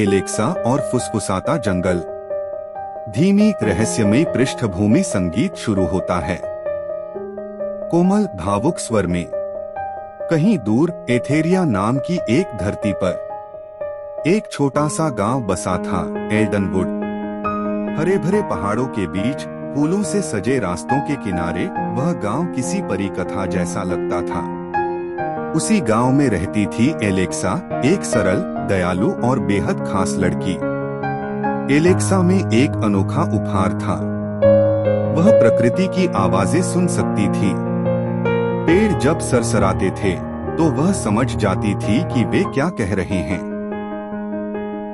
Alexa और फुसफुसाता जंगल। धीमी रहस्यमयी पृष्ठभूमि संगीत शुरू होता है, कोमल भावुक स्वर में। कहीं दूर एथेरिया नाम की एक धरती पर एक छोटा सा गांव बसा था, एल्डनवुड। हरे भरे पहाड़ों के बीच, फूलों से सजे रास्तों के किनारे वह गांव किसी परी कथा जैसा लगता था। उसी गांव में रहती थी एलेक्सा, एक सरल, दयालु और बेहद खास लड़की। एलेक्सा में एक अनोखा उपहार था। वह प्रकृति की आवाजें सुन सकती थी। पेड़ जब सरसराते थे तो वह समझ जाती थी कि वे क्या कह रहे हैं।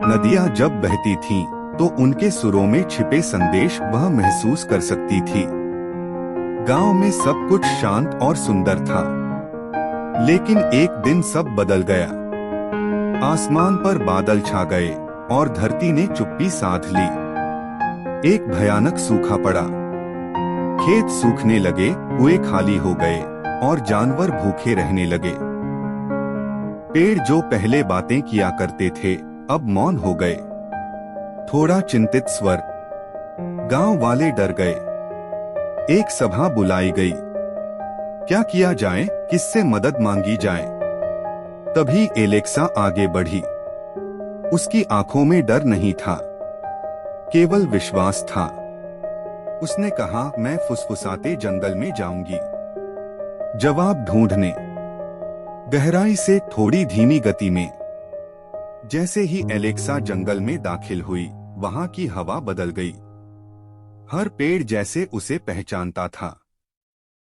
नदियां जब बहती थीं, तो उनके सुरों में छिपे संदेश वह महसूस कर सकती थी। गांव में सब कुछ शांत और सुंदर था, लेकिन एक दिन सब बदल गया। आसमान पर बादल छा गए और धरती ने चुप्पी साध ली। एक भयानक सूखा पड़ा। खेत सूखने लगे, कुएं खाली हो गए और जानवर भूखे रहने लगे। पेड़ जो पहले बातें किया करते थे, अब मौन हो गए। थोड़ा चिंतित स्वर। गांव वाले डर गए। एक सभा बुलाई गई। क्या किया जाए, किससे मदद मांगी जाए? तभी एलेक्सा आगे बढ़ी। उसकी आंखों में डर नहीं था, केवल विश्वास था। उसने कहा, मैं फुसफुसाते जंगल में जाऊंगी जवाब ढूंढने। गहराई से, थोड़ी धीमी गति में। जैसे ही एलेक्सा जंगल में दाखिल हुई, वहां की हवा बदल गई। हर पेड़ जैसे उसे पहचानता था।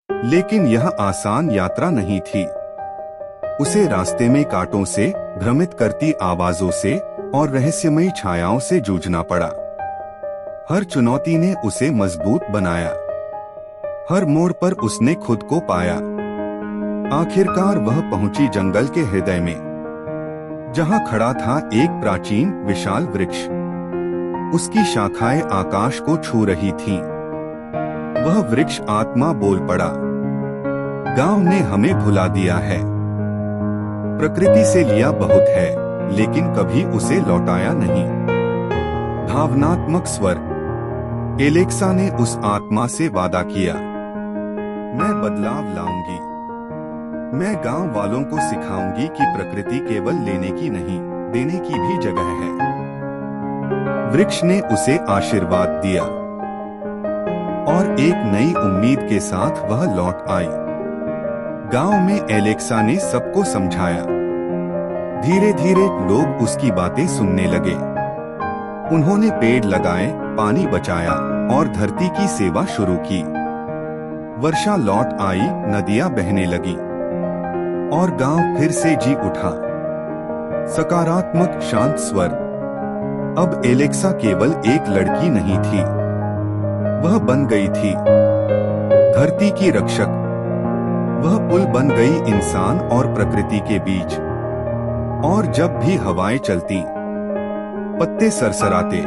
लेकिन यह आसान यात्रा नहीं थी। उसे रास्ते में कांटों से, भ्रमित करती आवाजों से और रहस्यमयी छायाओं से जूझना पड़ा। हर चुनौती ने उसे मजबूत बनाया। हर मोड़ पर उसने खुद को पाया। आखिरकार वह पहुंची जंगल के हृदय में, जहां खड़ा था एक प्राचीन, विशाल वृक्ष। उसकी शाखाएं आकाश को छू रही थीं। वह वृक्ष आत्मा बोल पड़ा, गांव ने हमें भुला दिया है। प्रकृति से लिया बहुत है, लेकिन कभी उसे लौटाया नहीं। भावनात्मक स्वर। एलेक्सा ने उस आत्मा से वादा किया, मैं बदलाव लाऊंगी। मैं गांव वालों को सिखाऊंगी कि प्रकृति केवल लेने की नहीं, देने की भी जगह है। वृक्ष ने उसे आशीर्वाद दिया और एक नई उम्मीद के साथ वह लौट आई। गांव में एलेक्सा ने सबको समझाया। धीरे धीरे लोग उसकी बातें सुनने लगे। उन्होंने पेड़ लगाए, पानी बचाया और धरती की सेवा शुरू की। वर्षा लौट आई, नदियां बहने लगी और गांव फिर से जी उठा। सकारात्मक शांत स्वर। अब एलेक्सा केवल एक लड़की नहीं थी, वह बन गई थी धरती की रक्षक। वह पुल बन गई इंसान और प्रकृति के बीच। और जब भी हवाएं चलती, पत्ते सरसराते,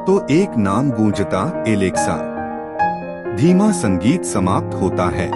तो एक नाम गूंजता, एलेक्सा। धीमा संगीत समाप्त होता है।